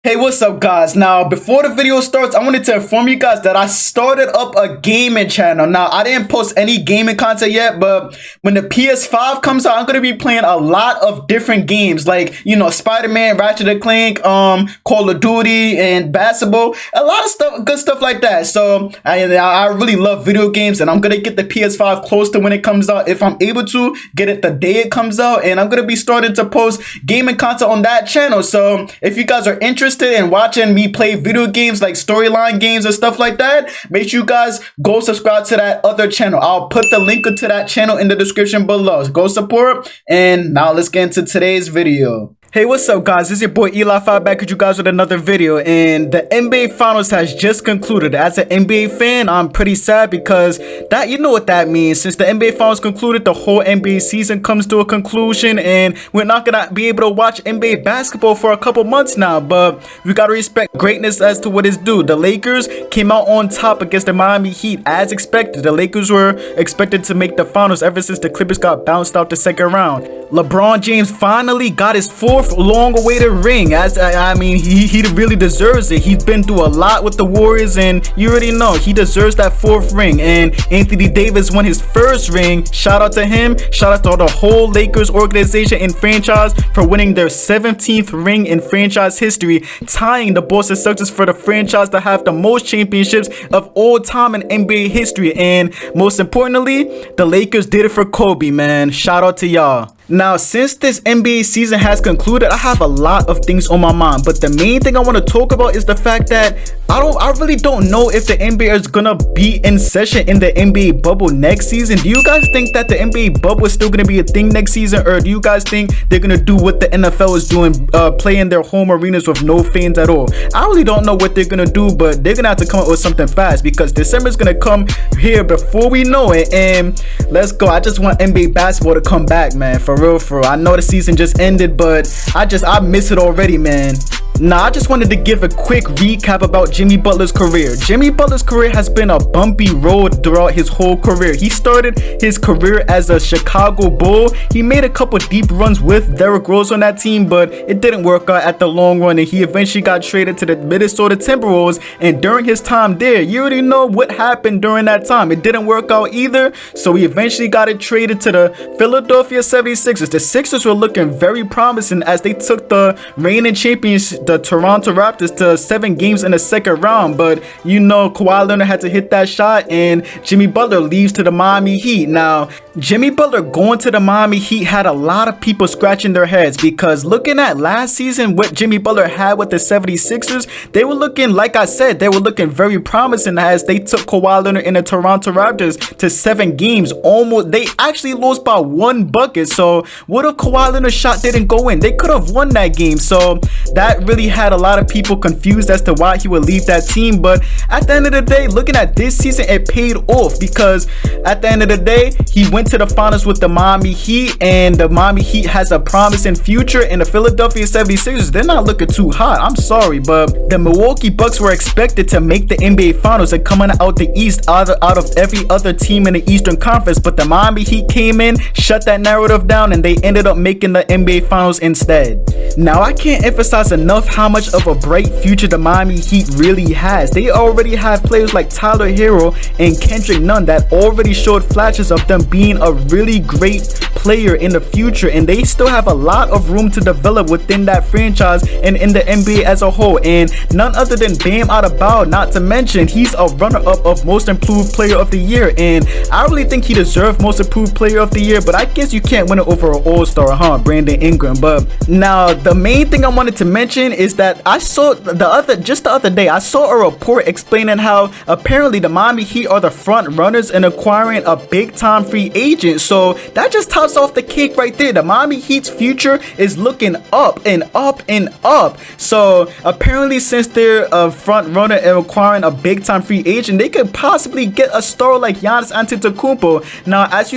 Hey, what's up, guys? Now, before the video starts, I wanted to inform you guys that I started up a gaming channel. Now, I didn't post any gaming content yet, but when the PS5 comes out, I'm going to be playing a lot of different games like, Spider-Man, Ratchet and Clank, Call of Duty, and basketball. A lot of stuff, good stuff like that. So, I really love video games, and I'm going to get the PS5 close to when it comes out. If I'm able to get it the day it comes out, and I'm going to be starting to post gaming content on that channel. So, if you guys are interested in watching me play video games like storyline games and stuff like that, make sure you guys go subscribe to that other channel. I'll put the link to that channel in the description below. Go support, and now let's get into today's video. Hey, what's up, guys? This is your boy Eli5 back with you guys with another video, and the NBA Finals has just concluded. As an NBA fan, I'm pretty sad because that, you know what that means. Since the NBA Finals concluded, the whole NBA season comes to a conclusion, and we're not gonna be able to watch NBA basketball for a couple months now. But we gotta respect greatness as to what is due. The Lakers came out on top against the Miami Heat as expected. The Lakers were expected to make the finals ever since the Clippers got bounced out the second round. LeBron James finally got his fourth long-awaited ring. He really deserves it. He's been through a lot with the Warriors, and you already know he deserves that fourth ring. And Anthony Davis won his first ring. Shout out to him. Shout out to the whole Lakers organization and franchise for winning their 17th ring in franchise history, tying the Boston Celtics for the franchise to have the most championships of all time in NBA history. And most importantly, the Lakers did it for Kobe, man. Shout out to y'all. Now, since this NBA season has concluded, I have a lot of things on my mind, but the main thing I want to talk about is the fact that I really don't know if the NBA is gonna be in session in the NBA bubble next season. Do you guys think that the NBA bubble is still gonna be a thing next season, or do you guys think they're gonna do what the NFL is doing, play in their home arenas with no fans at all? I really don't know what they're gonna do, but they're gonna have to come up with something fast because December is gonna come here before we know it. And let's go. I just want NBA basketball to come back, man. For real. I know the season just ended, but I miss it already, man. Now, I just wanted to give a quick recap about Jimmy Butler's career. Jimmy Butler's career has been a bumpy road throughout his whole career. He started his career as a Chicago Bull. He made a couple deep runs with Derrick Rose on that team, but it didn't work out at the long run, and he eventually got traded to the Minnesota Timberwolves. And during his time there, you already know what happened during that time. It didn't work out either, so he eventually got it traded to the Philadelphia 76ers. The Sixers were looking very promising as they took the reigning champions, the Toronto Raptors, to 7 games in the second round, but Kawhi Leonard had to hit that shot, and Jimmy Butler leaves to the Miami Heat. Now, Jimmy Butler going to the Miami Heat had a lot of people scratching their heads because looking at last season, what Jimmy Butler had with the 76ers, they were looking, like I said, they were looking very promising as they took Kawhi Leonard and the Toronto Raptors to 7 games. Almost, they actually lost by 1 bucket. So what if Kawhi Leonard's shot didn't go in? They could have won that game. So that really had a lot of people confused as to why he would leave that team. But at the end of the day, looking at this season, it paid off because at the end of the day, he went to the finals with the Miami Heat, and the Miami Heat has a promising future. And the Philadelphia 76ers, they're not looking too hot. I'm sorry, but the Milwaukee Bucks were expected to make the NBA Finals and coming out the East out of every other team in the Eastern Conference. But the Miami Heat came in, shut that narrative down, and they ended up making the NBA Finals instead. Now, I can't emphasize enough how much of a bright future the Miami Heat really has. They already have players like Tyler Hero and Kendrick Nunn that already showed flashes of them being a really great player in the future, and they still have a lot of room to develop within that franchise and in the NBA as a whole. And none other than Bam Adebayo, not to mention he's a runner-up of Most Improved Player of the Year, and I really think he deserved Most Improved Player of the Year, but I guess you can't win it over an all-star, Brandon Ingram. But now the main thing I wanted to mention is that I saw just the other day I saw a report explaining how apparently the Miami Heat are the front runners in acquiring a big-time free agent. So that just tops off the cake right there. The Miami Heat's future is looking up and up and up. So apparently, since they're a front runner in acquiring a big-time free agent, they could possibly get a star like Giannis Antetokounmpo. Now, if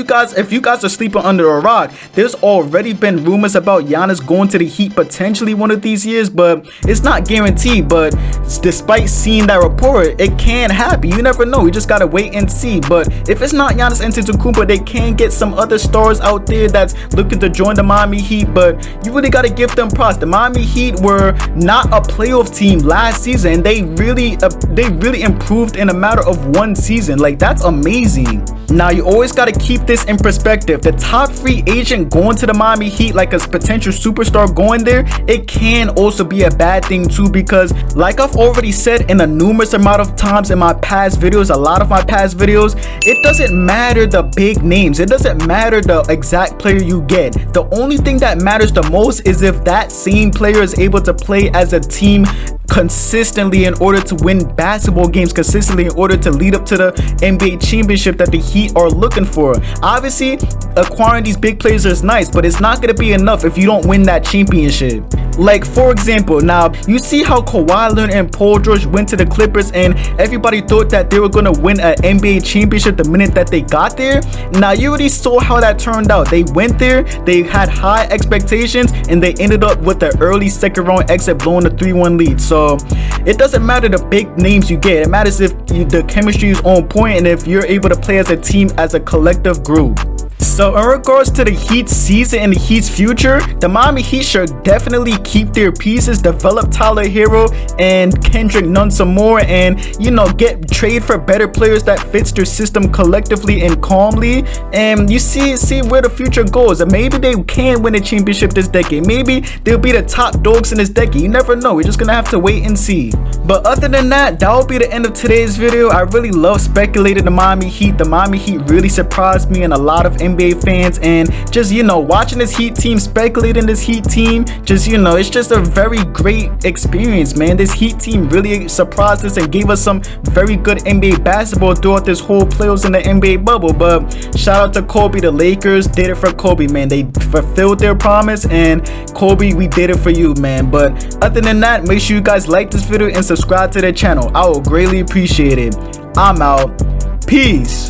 you guys are sleeping under a rock, there's already been rumors about Giannis going to the Heat potentially one of these years, but but it's not guaranteed. But despite seeing that report, it can happen. You never know. We just gotta wait and see. But if it's not Giannis Antetokounmpo, they can get some other stars out there that's looking to join the Miami Heat. But you really gotta give them props. The Miami Heat were not a playoff team last season, and they really improved in a matter of one season. Like, that's amazing. Now, you always got to keep this in perspective. The top free agent going to the Miami Heat, like a potential superstar going there, it can also be a bad thing too, because like I've already said in a numerous amount of times in my past videos, a lot of my past videos, it doesn't matter the big names. It doesn't matter the exact player you get. The only thing that matters the most is if that same player is able to play as a team consistently in order to win basketball games consistently, in order to lead up to the NBA championship that the Heat are looking for. Obviously, acquiring these big players is nice, but it's not going to be enough if you don't win that championship. Like, for example, now you see how Kawhi Leonard and Paul George went to the Clippers, and everybody thought that they were going to win an NBA championship the minute that they got there. Now, you already saw how that turned out. They went there, they had high expectations, and they ended up with the early second round exit, blowing the 3-1 lead. So it doesn't matter the big names you get. It matters if the chemistry is on point and if you're able to play as a team, as a collective group. So in regards to the Heat season and the Heat's future, the Miami Heat should definitely keep their pieces, develop Tyler Hero and Kendrick Nunn some more, and get trade for better players that fits their system collectively and calmly. And you see where the future goes. And maybe they can win a championship this decade. Maybe they'll be the top dogs in this decade. You never know. We're just gonna have to wait and see. But other than that, that will be the end of today's video. I really love speculating the Miami Heat. The Miami Heat really surprised me and a lot of NBA fans, and just watching this Heat team, speculating this Heat team, just it's just a very great experience, man. This Heat team really surprised us and gave us some very good NBA basketball throughout this whole playoffs in the NBA bubble. But shout out to Kobe. The Lakers did it for Kobe, man. They fulfilled their promise, and Kobe, we did it for you, man. But other than that, make sure you guys like this video and subscribe to the channel. I will greatly appreciate it. I'm out. Peace.